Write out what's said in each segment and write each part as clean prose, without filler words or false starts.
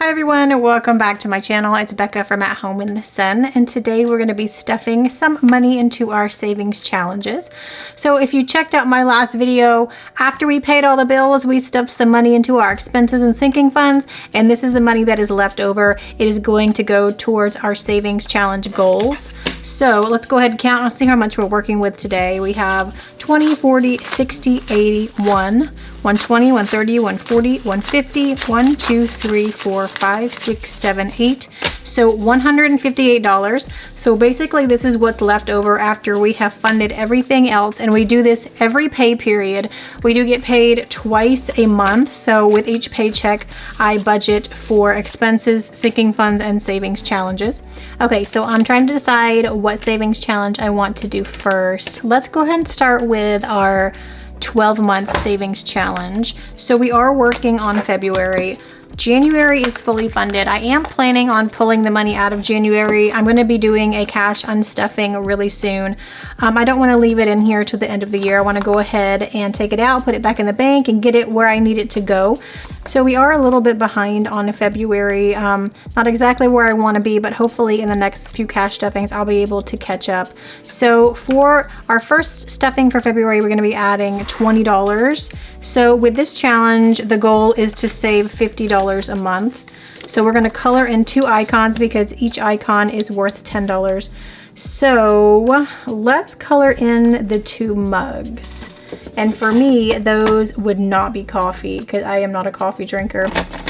Hi everyone, and welcome back to my channel. It's Becca from At Home in the Sun, and today we're going to be stuffing some money into our savings challenges. So if you checked out my last video, after we paid all the bills, we stuffed some money into our expenses and sinking funds, and this is the money that is left over. It is going to go towards our savings challenge goals. So let's go ahead and count and see how much we're working with today. We have 20, 40, 60, 80, 120, 130, 140, 150, 1, 2, 3, 4, 5, 6, 7, 8. So $158. So basically this is what's left over after we have funded everything else, and we do this every pay period. We do get paid twice a month. So with each paycheck, I budget for expenses, sinking funds, and savings challenges. Okay, so I'm trying to decide what savings challenge I want to do first. Let's go ahead and start with our 12-month savings challenge. So we are working on February. January is fully funded. I am planning on pulling the money out of January. I'm going to be doing a cash unstuffing really soon. I don't want to leave it in here to the end of the year. I want to go ahead and take it out, put it back in the bank, and get it where I need it to go. So we are a little bit behind on February. Not exactly where I want to be, but hopefully in the next few cash stuffings, I'll be able to catch up. So for our first stuffing for February, we're going to be adding $20. So with this challenge, the goal is to save $50 a month. So we're going to color in 2 icons because each icon is worth $10. So let's color in the 2 mugs. And for me, those would not be coffee because I am not a coffee drinker.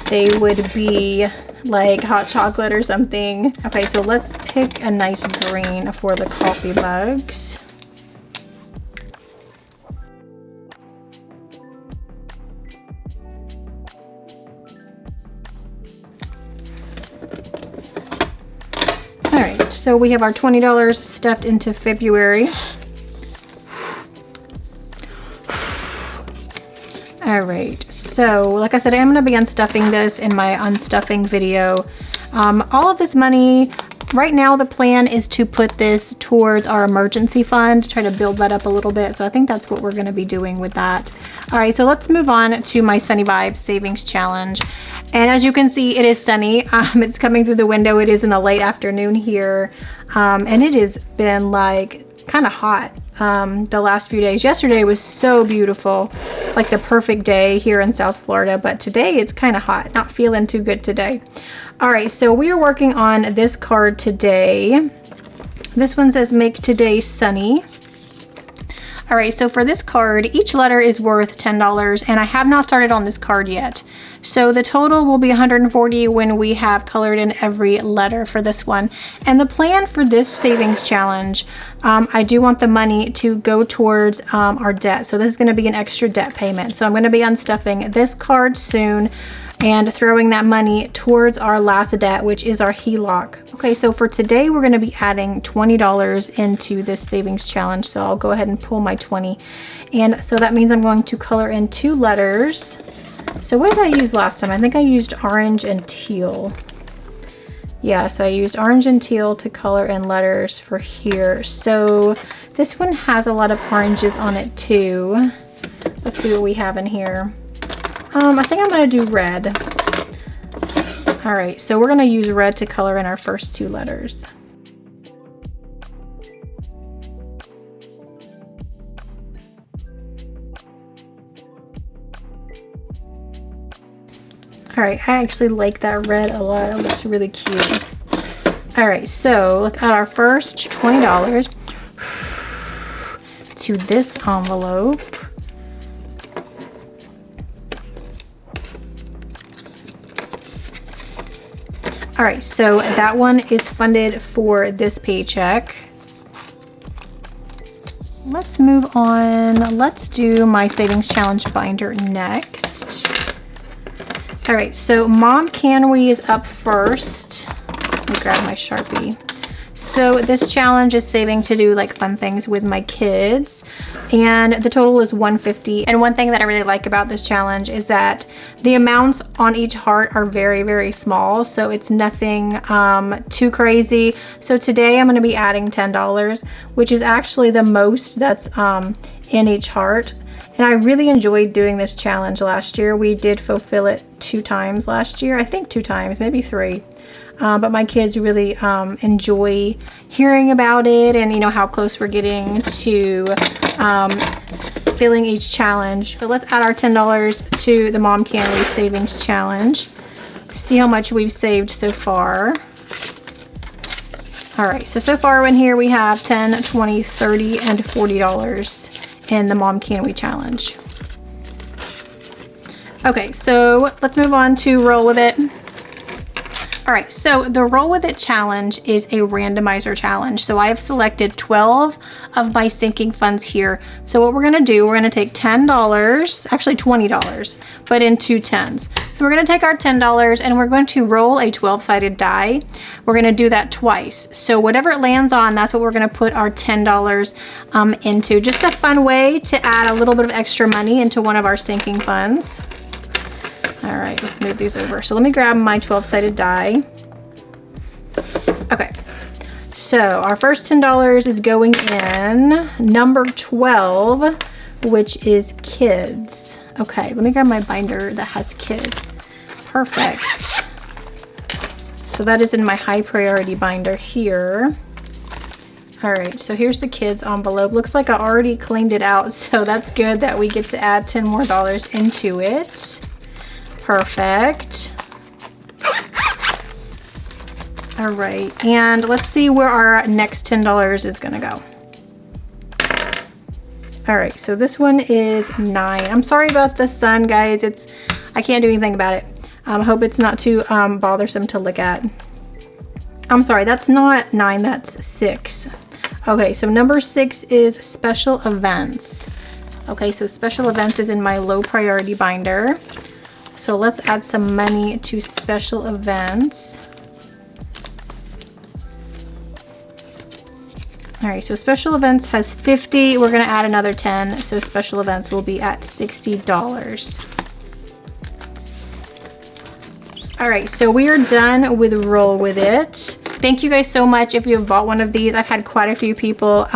They would be like hot chocolate or something. Okay, so let's pick a nice green for the coffee mugs. All right, so we have our $20 stuffed into February. All right, so like I said, I'm gonna be unstuffing this in my unstuffing video. All of this money, right now the plan is to put this towards our emergency fund, to try to build that up a little bit. So I think that's what we're gonna be doing with that. All right, so let's move on to my Sunny Vibes Savings Challenge. And as you can see, it is sunny. It's coming through the window. It is in the late afternoon here. And it has been like kind of hot the last few days. Yesterday was so beautiful, like the perfect day here in South Florida, but today it's kind of hot, not feeling too good today. All right, so we are working on this card today. This one says make today sunny. All right, so for this card, each letter is worth $10, and I have not started on this card yet. So the total will be $140 when we have colored in every letter for this one. And the plan for this savings challenge, I do want the money to go towards our debt. So this is gonna be an extra debt payment. So I'm gonna be unstuffing this card soon and throwing that money towards our last debt, which is our HELOC. Okay, so for today, we're gonna be adding $20 into this savings challenge. So I'll go ahead and pull my 20. And so that means I'm going to color in 2 letters. So what did I use last time? I think I used orange and teal. Yeah, so I used orange and teal to color in letters for here. So this one has a lot of oranges on it too. Let's see what we have in here. I think I'm gonna do red. All right, so we're gonna use red to color in our first 2 letters. All right, I actually like that red a lot. It looks really cute. All right, so let's add our first $20 to this envelope. All right, so that one is funded for this paycheck. Let's move on. Let's do my savings challenge binder next. All right, so Mom Can We is up first. Let me grab my Sharpie. So this challenge is saving to do like fun things with my kids, and the total is $150. And one thing that I really like about this challenge is that the amounts on each heart are very, very small, so it's nothing too crazy. So today I'm going to be adding $10, which is actually the most that's in each heart. And I really enjoyed doing this challenge last year. We did fulfill it 2 times last year. I think 2 times, maybe 3. But my kids really enjoy hearing about it, and you know how close we're getting to filling each challenge. So let's add our $10 to the Mom Can We Savings Challenge. See how much we've saved so far. All right, so far in here we have $10, $20, $30, and $40 in the Mom Can We Challenge. Okay, so let's move on to Roll With It. All right, so the Roll With It challenge is a randomizer challenge. So I have selected 12 of my sinking funds here. So what we're gonna do, we're gonna take $10, actually $20, but in 2 10s. So we're gonna take our $10 and we're going to roll a 12-sided die. We're gonna do that twice. So whatever it lands on, that's what we're gonna put our $10 into. Just a fun way to add a little bit of extra money into one of our sinking funds. All right, let's move these over. So let me grab my 12-sided die. Okay, so our first $10 is going in number 12, which is kids. Okay, let me grab my binder that has kids. Perfect. So that is in my high priority binder here. All right, so here's the kids envelope. Looks like I already cleaned it out, so that's good that we get to add $10 more into it. Perfect. All right, and let's see where our next $10 is gonna go. All right, so this one is 9. I'm sorry about the sun, guys. I can't do anything about it. I hope it's not too bothersome to look at. I'm sorry, that's not 9, that's 6. Okay, so number 6 is special events. Okay, so special events is in my low priority binder. So let's add some money to special events. All right, so special events has 50. We're gonna add another 10. So special events will be at $60. All right, so we are done with Roll With It. Thank you guys so much if you have bought one of these. I've had quite a few people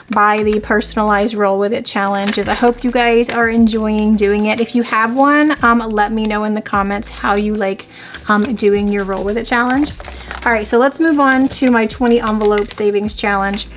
buy the personalized Roll With It challenges. I hope you guys are enjoying doing it. If you have one, let me know in the comments how you like doing your Roll With It challenge. All right, so let's move on to my 20 envelope savings challenge.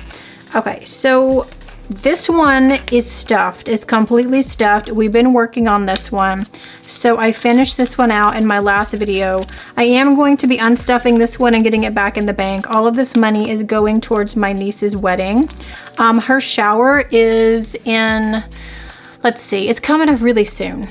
Okay, so this one is stuffed. It's completely stuffed. We've been working on this one. So I finished this one out in my last video. I am going to be unstuffing this one and getting it back in the bank. All of this money is going towards my niece's wedding. Her shower is in, let's see, it's coming up really soon,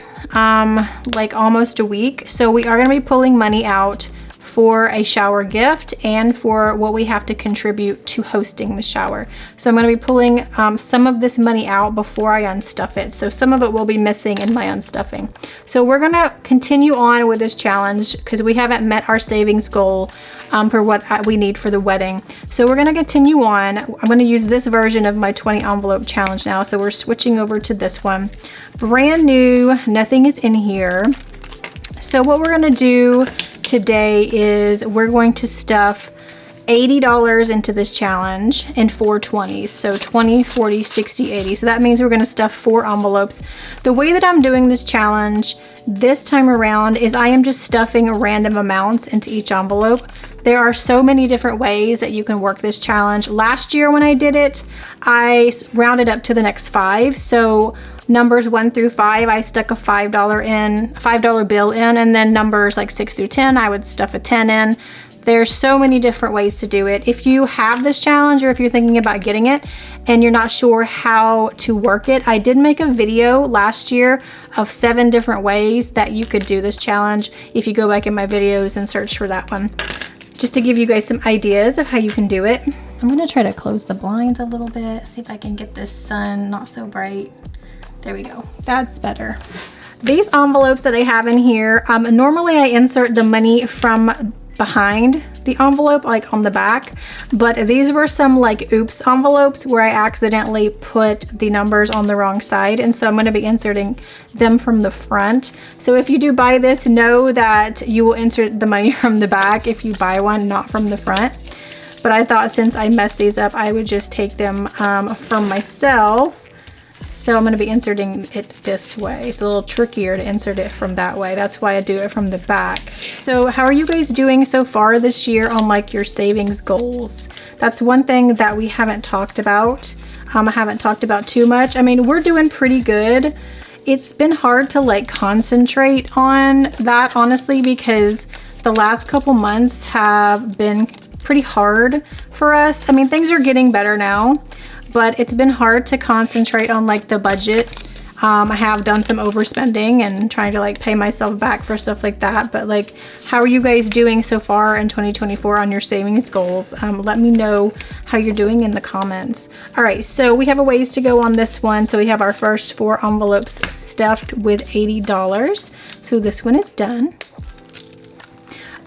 like almost a week. So we are gonna be pulling money out for a shower gift and for what we have to contribute to hosting the shower. So I'm going to be pulling some of this money out before I unstuff it. So some of it will be missing in my unstuffing. So we're going to continue on with this challenge because we haven't met our savings goal for what we need for the wedding. So we're going to continue on. I'm going to use this version of my 20 envelope challenge now. So we're switching over to this one. Brand new, nothing is in here. So what we're gonna do today is we're going to stuff $80 into this challenge in 4 20s. So 20, 40, 60, 80. So that means we're gonna stuff 4 envelopes. The way that I'm doing this challenge this time around is I am just stuffing random amounts into each envelope. There are so many different ways that you can work this challenge. Last year when I did it, I rounded up to the next 5. So numbers 1 through 5, I stuck a $5 bill in, and then numbers like 6 through 10, I would stuff a 10 in. There's so many different ways to do it. If you have this challenge or if you're thinking about getting it and you're not sure how to work it, I did make a video last year of 7 different ways that you could do this challenge if you go back in my videos and search for that one. Just to give you guys some ideas of how you can do it. I'm gonna try to close the blinds a little bit, see if I can get this sun not so bright. There we go, that's better. These envelopes that I have in here, normally I insert the money from behind the envelope, like on the back. But these were some like oops envelopes where I accidentally put the numbers on the wrong side, and so I'm going to be inserting them from the front. So if you do buy this, know that you will insert the money from the back if you buy one, not from the front. But I thought since I messed these up, I would just take them from myself. So I'm going to be inserting it this way. It's a little trickier to insert it from that way. That's why I do it from the back. So how are you guys doing so far this year on like your savings goals? That's one thing that we haven't talked about. I haven't talked about too much. I mean, we're doing pretty good. It's been hard to like concentrate on that, honestly, because the last couple months have been pretty hard for us. I mean, things are getting better now, but it's been hard to concentrate on like the budget. I have done some overspending and trying to like pay myself back for stuff like that. But like, how are you guys doing so far in 2024 on your savings goals? Let me know how you're doing in the comments. All right, so we have a ways to go on this one. So we have our first 4 envelopes stuffed with $80. So this one is done.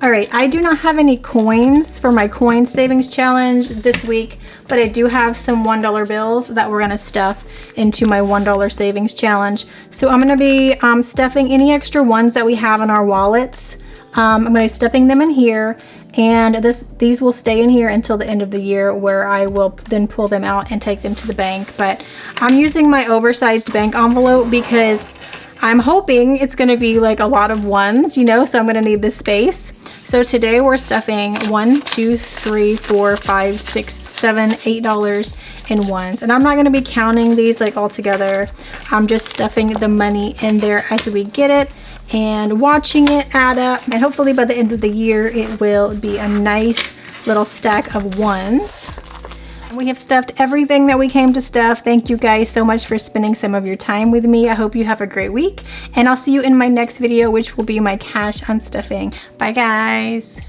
All right, I do not have any coins for my coin savings challenge this week, but I do have some $1 bills that we're gonna stuff into my $1 savings challenge. So I'm gonna be stuffing any extra ones that we have in our wallets. I'm gonna be stuffing them in here, and these will stay in here until the end of the year, where I will then pull them out and take them to the bank. But I'm using my oversized bank envelope because I'm hoping it's gonna be like a lot of ones, you know, so I'm gonna need this space. So today we're stuffing $1, $2, $3, $4, $5, $6, $7, $8 in ones. And I'm not gonna be counting these like all together. I'm just stuffing the money in there as we get it and watching it add up. And hopefully by the end of the year, it will be a nice little stack of ones. We have stuffed everything that we came to stuff. Thank you guys so much for spending some of your time with me. I hope you have a great week, and I'll see you in my next video, which will be my cash unstuffing. Bye guys.